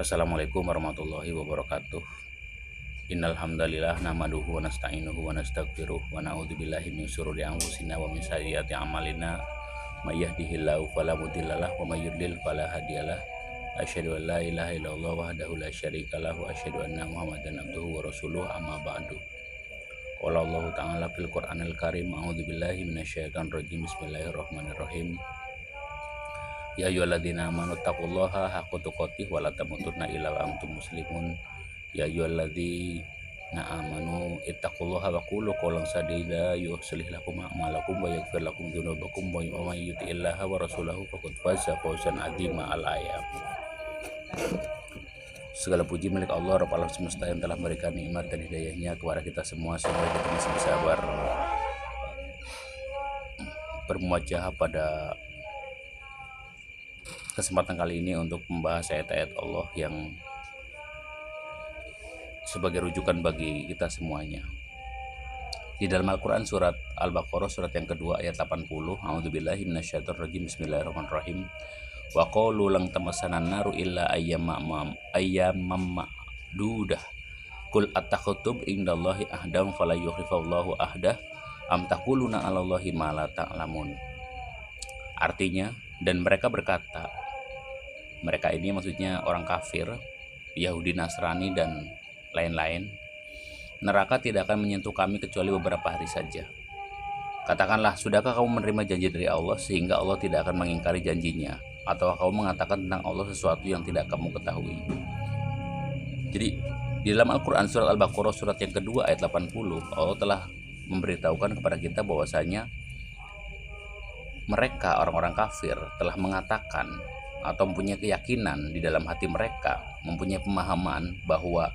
Assalamualaikum warahmatullahi wabarakatuh. Innal hamdalillah nahmaduhu wa nasta'inuhu wa nastaghfiruh wa na'udzubillahi min syururi anfusina wa min sayyiati a'malina. May yahdihillahu fala mudhillalah wa may yudlil fala hadiyalah. Asyhadu an la ilaha illallah wahdahu la syarikalah wa asyhadu anna Muhammadan abduhu wa rasuluh amma ba'du. Qala Allah ta'ala fil Qur'anil Karim, a'udzubillahi minasyaitonir rajim. Bismillahirrahmanirrahim. Ya ayyuhalladzina amanu taqullaha haqqa tuqatih wa la tamutunna illa wa antum muslimun. Ya ayyuhalladzina amanu ittaqullaha wa qulu qawlan sadida yuslih lakum a'malakum wa yaghfir lakum dzunubakum wa may yuti'illaha wa rasulahu faqad faza fawzan 'azima. Al-ayat. Segala puji milik Allah Rabb alam semesta yang telah memberikan nikmat dan hidayahnya kepada kita semua sehingga kita masih bisa bermuajah pada kesempatan kali ini untuk membahas ayat-ayat Allah yang sebagai rujukan bagi kita semuanya. Di dalam Al-Quran surat Al-Baqarah surat yang kedua ayat 80, a'udzubillahi minasyaitonir rajim, bismillahirrahmanirrahim. Wa qalu lang tamassana naru illa ayyamam ma'dudah. Qul attakhudtum indallahi ahdam fala yukhlifallahu ahdah am taquluna 'alallahi ma la ta'lamun. Artinya, dan mereka berkata, mereka ini maksudnya orang kafir, Yahudi, Nasrani, dan lain-lain, neraka tidak akan menyentuh kami kecuali beberapa hari saja. Katakanlah, sudahkah kamu menerima janji dari Allah sehingga Allah tidak akan mengingkari janjinya? Atau kamu mengatakan tentang Allah sesuatu yang tidak kamu ketahui? Jadi, di dalam Al-Quran surat Al-Baqarah surat yang kedua ayat 80, Allah telah memberitahukan kepada kita bahwasanya mereka, orang-orang kafir, telah mengatakan atau mempunyai keyakinan di dalam hati mereka, mempunyai pemahaman bahwa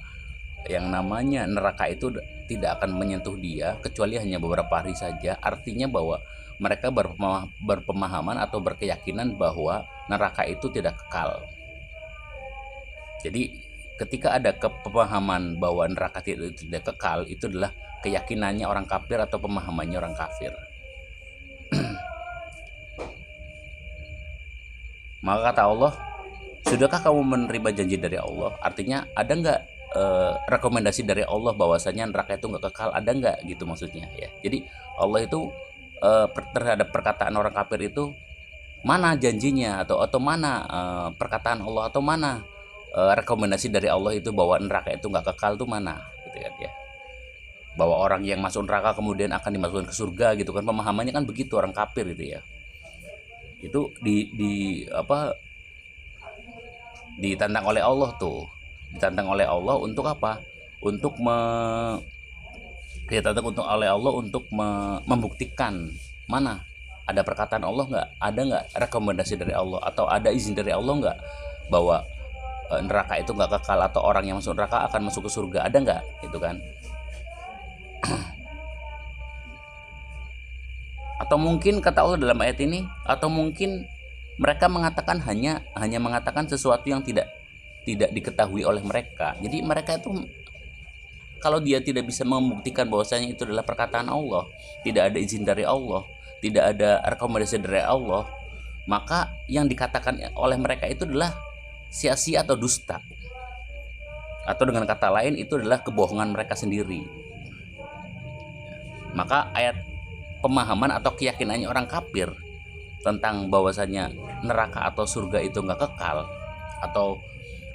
yang namanya neraka itu tidak akan menyentuh dia kecuali hanya beberapa hari saja. Artinya bahwa mereka berpemahaman atau berkeyakinan bahwa neraka itu tidak kekal. Jadi ketika ada pemahaman bahwa neraka tidak kekal, itu adalah keyakinannya orang kafir atau pemahamannya orang kafir. Maka kata Allah, sudahkah kamu menerima janji dari Allah? Artinya ada nggak rekomendasi dari Allah bahwasanya neraka itu nggak kekal? Ada nggak gitu maksudnya ya. Jadi Allah itu terhadap perkataan orang kafir itu mana janjinya atau mana perkataan Allah atau mana rekomendasi dari Allah itu bahwa neraka itu nggak kekal tuh mana gitu kan ya. Bahwa orang yang masuk neraka kemudian akan dimasukkan ke surga gitu kan, pemahamannya kan begitu orang kafir gitu ya. Itu ditantang oleh Allah tuh, ditantang oleh Allah untuk apa? Untuk membuktikan mana ada perkataan Allah nggak, ada nggak rekomendasi dari Allah atau ada izin dari Allah nggak bahwa neraka itu nggak kekal atau orang yang masuk neraka akan masuk ke surga, ada nggak itu kan? Atau mungkin kata Allah dalam ayat ini, atau mungkin mereka mengatakan hanya mengatakan sesuatu yang tidak diketahui oleh mereka. Jadi mereka itu kalau dia tidak bisa membuktikan bahwasanya itu adalah perkataan Allah, tidak ada izin dari Allah, tidak ada rekomendasi dari Allah, maka yang dikatakan oleh mereka itu adalah sia-sia atau dusta. Atau dengan kata lain itu adalah kebohongan mereka sendiri. Maka ayat pemahaman atau keyakinannya orang kafir tentang bahwasanya neraka atau surga itu nggak kekal, atau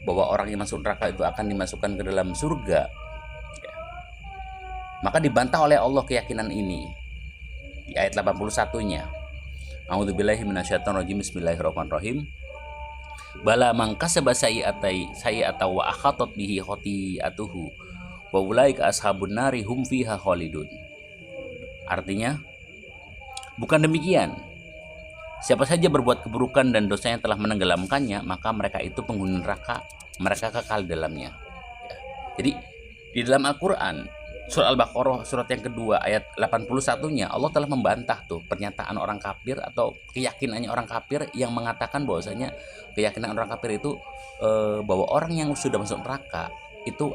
bahwa orang yang masuk neraka itu akan dimasukkan ke dalam surga ya, maka dibantah oleh Allah keyakinan ini di ayat 81-nya. A'udzubillahi minasyaitonir rajim, bismillahirrahmanirrahim. Bala man kasaba sayyi'atan wa akhatat bihi khati'atuhu wa ulaika ashabun nari hum fiha khalidun. Artinya, bukan demikian. Siapa saja berbuat keburukan dan dosanya telah menenggelamkannya, maka mereka itu penghuni neraka, mereka kekal dalamnya. Ya. Jadi di dalam Al-Quran surat Al-Baqarah surat yang kedua ayat 81-nya Allah telah membantah tuh pernyataan orang kafir atau keyakinannya orang kafir yang mengatakan bahwasanya keyakinan orang kafir itu bahwa orang yang sudah masuk neraka itu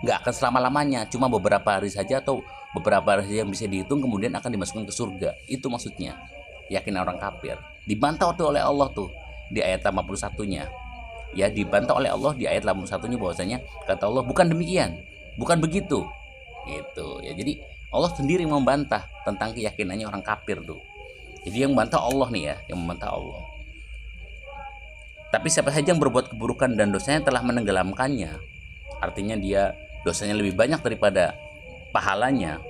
nggak akan selama-lamanya, cuma beberapa hari saja atau beberapa hari yang bisa dihitung kemudian akan dimasukkan ke surga. Itu maksudnya keyakinan orang kafir. Dibantah oleh Allah tuh di ayat 81-nya. Ya, dibantah oleh Allah di ayat 81-nya bahwasanya kata Allah bukan demikian, bukan begitu. Gitu ya. Jadi Allah sendiri membantah tentang keyakinannya orang kafir tuh. Jadi yang membantah Allah nih ya, yang membantah Allah. Tapi siapa saja yang berbuat keburukan dan dosanya telah menenggelamkannya, artinya dia dosanya lebih banyak daripada pahalanya,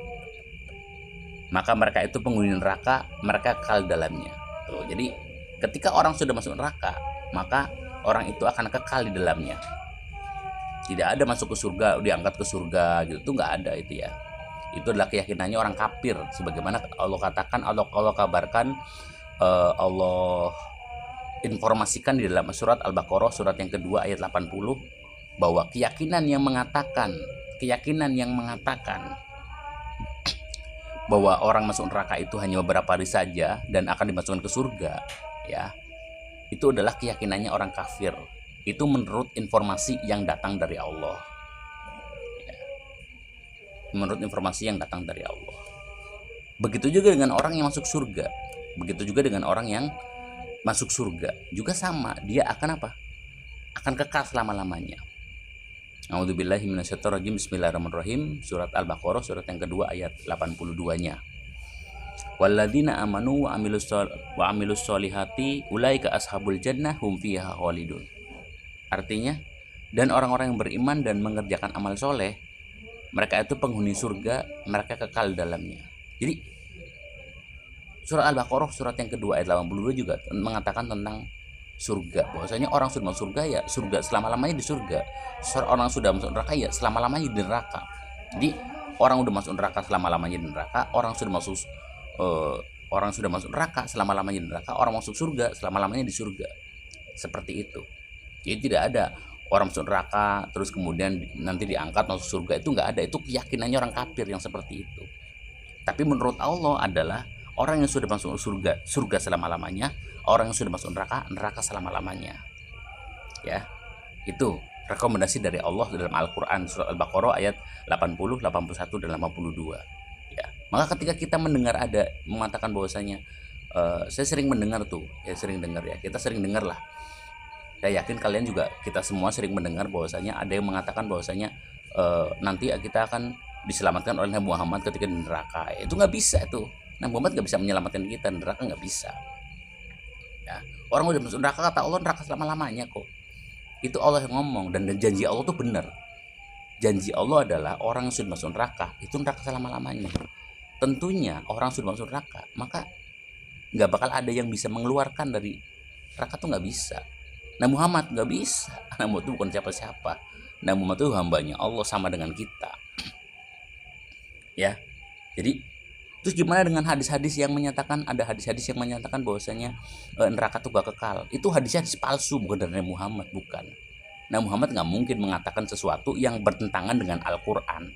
maka mereka itu penghuni neraka, mereka kekal dalamnya. Tuh, jadi ketika orang sudah masuk neraka, maka orang itu akan kekal di dalamnya. Tidak ada masuk ke surga, diangkat ke surga gitu, tuh nggak ada itu ya. Itu adalah keyakinannya orang kafir, sebagaimana Allah katakan, Allah kabarkan, Allah informasikan di dalam surat Al-Baqarah surat yang kedua ayat 80 bahwa keyakinan yang mengatakan bahwa orang masuk neraka itu hanya beberapa hari saja dan akan dimasukkan ke surga, ya, itu adalah keyakinannya orang kafir. Itu menurut informasi yang datang dari Allah, ya. Menurut informasi yang datang dari Allah. Begitu juga dengan orang yang masuk surga, begitu juga dengan orang yang masuk surga juga sama, dia akan apa? Akan kekal selama-lamanya. A'udzubillahi minasyaitonirrajim. Bismillahirrahmanirrahim. Surat Al-Baqarah surat yang kedua ayat 82-nya. Walladzina amanu wa amilus solihati ulaika ashabul jannah hum fiha khalidun. Artinya, dan orang-orang yang beriman dan mengerjakan amal soleh, mereka itu penghuni surga, mereka kekal dalamnya. Jadi surat Al-Baqarah surat yang kedua ayat 82 juga mengatakan tentang surga, bahwasanya orang sudah masuk surga ya surga selama-lamanya di surga. Orang sudah masuk neraka ya selama-lamanya di neraka. Jadi orang sudah masuk neraka selama-lamanya di neraka, orang sudah masuk neraka selama-lamanya di neraka, orang masuk surga selama-lamanya di surga. Seperti itu. Jadi tidak ada orang masuk neraka terus kemudian nanti diangkat masuk surga, itu nggak ada. Itu keyakinannya orang kafir yang seperti itu. Tapi menurut Allah adalah orang yang sudah masuk surga selama-lamanya, orang yang sudah masuk neraka selama-lamanya. Ya. Itu rekomendasi dari Allah dalam Al-Qur'an surat Al-Baqarah ayat 80, 81 dan 82. Ya. Maka ketika kita mendengar ada mengatakan bahwasanya saya sering mendengar tuh, ya sering dengar ya. Kita sering dengar lah. Saya yakin kalian juga, kita semua sering mendengar bahwasanya ada yang mengatakan bahwasanya nanti kita akan diselamatkan oleh Nabi Muhammad ketika di neraka. Itu nggak bisa itu. Nabi Muhammad nggak bisa menyelamatkan kita, neraka nggak bisa. Ya, orang udah masuk neraka kata Allah neraka selama-lamanya kok. Itu Allah yang ngomong, dan janji Allah tuh benar. Janji Allah adalah orang yang sudah masuk neraka itu neraka selama-lamanya. Tentunya orang sudah masuk neraka, maka nggak bakal ada yang bisa mengeluarkan dari neraka, tuh nggak bisa. Nabi Muhammad nggak bisa. Nabi Muhammad itu bukan siapa-siapa. Nabi Muhammad itu hambanya Allah sama dengan kita. Ya, jadi terus gimana dengan hadis-hadis yang menyatakan, ada hadis-hadis yang menyatakan bahwasanya neraka itu gak kekal? Itu hadis-hadis palsu, bukan dari Nabi Muhammad, bukan. Nabi Muhammad nggak mungkin mengatakan sesuatu yang bertentangan dengan Al-Quran,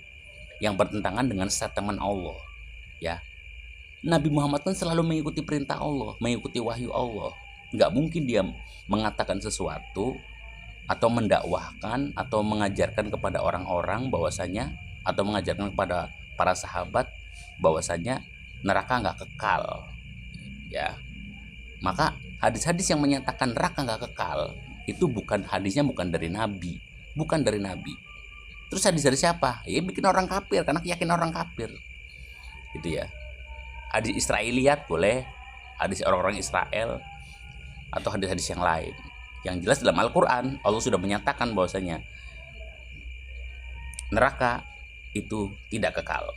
yang bertentangan dengan statement Allah. Ya, Nabi Muhammad kan selalu mengikuti perintah Allah, mengikuti wahyu Allah. Nggak mungkin dia mengatakan sesuatu atau mendakwahkan atau mengajarkan kepada orang-orang bahwasanya, atau mengajarkan kepada para sahabat bahwasanya neraka nggak kekal, ya. Maka hadis-hadis yang menyatakan neraka nggak kekal itu hadisnya bukan dari Nabi, bukan dari Nabi. Terus hadis dari siapa? Ya bikin orang kafir, karena keyakinan orang kafir, gitu ya. Hadis Israiliyat boleh, hadis orang-orang Israel, atau hadis-hadis yang lain. Yang jelas dalam Al-Quran Allah sudah menyatakan bahwasanya neraka itu tidak kekal.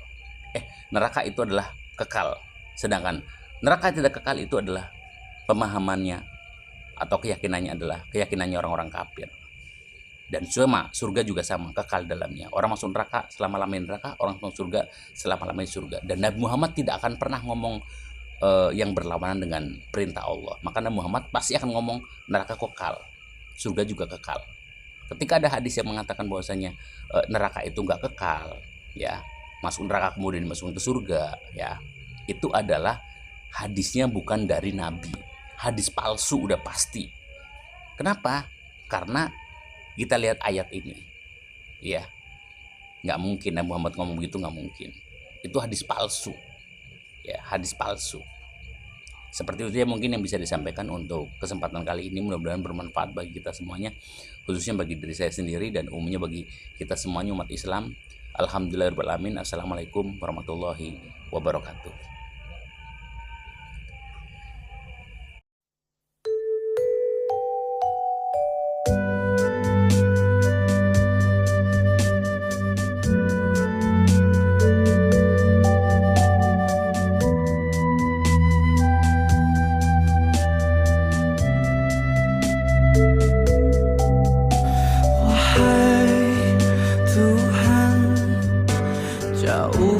Neraka itu adalah kekal. Sedangkan neraka tidak kekal itu adalah pemahamannya atau keyakinannya adalah keyakinannya orang-orang kafir. Dan surga juga sama, kekal dalamnya. Orang masuk neraka selama-lamanya neraka, orang masuk surga selama-lamanya surga. Dan Nabi Muhammad tidak akan pernah ngomong yang berlawanan dengan perintah Allah. Maka Nabi Muhammad pasti akan ngomong neraka kekal, surga juga kekal. Ketika ada hadis yang mengatakan bahwasanya neraka itu nggak kekal, ya, masuk neraka kemudian masuk ke surga, ya, itu adalah hadisnya bukan dari Nabi, hadis palsu udah pasti. Kenapa? Karena kita lihat ayat ini, ya, nggak mungkin Nabi Muhammad ngomong begitu, nggak mungkin. Itu hadis palsu, ya, hadis palsu. Seperti itu ya mungkin yang bisa disampaikan untuk kesempatan kali ini, mudah-mudahan bermanfaat bagi kita semuanya, khususnya bagi diri saya sendiri dan umumnya bagi kita semuanya umat Islam. Alhamdulillahirobbilalamin. Assalamualaikum warahmatullahi wabarakatuh.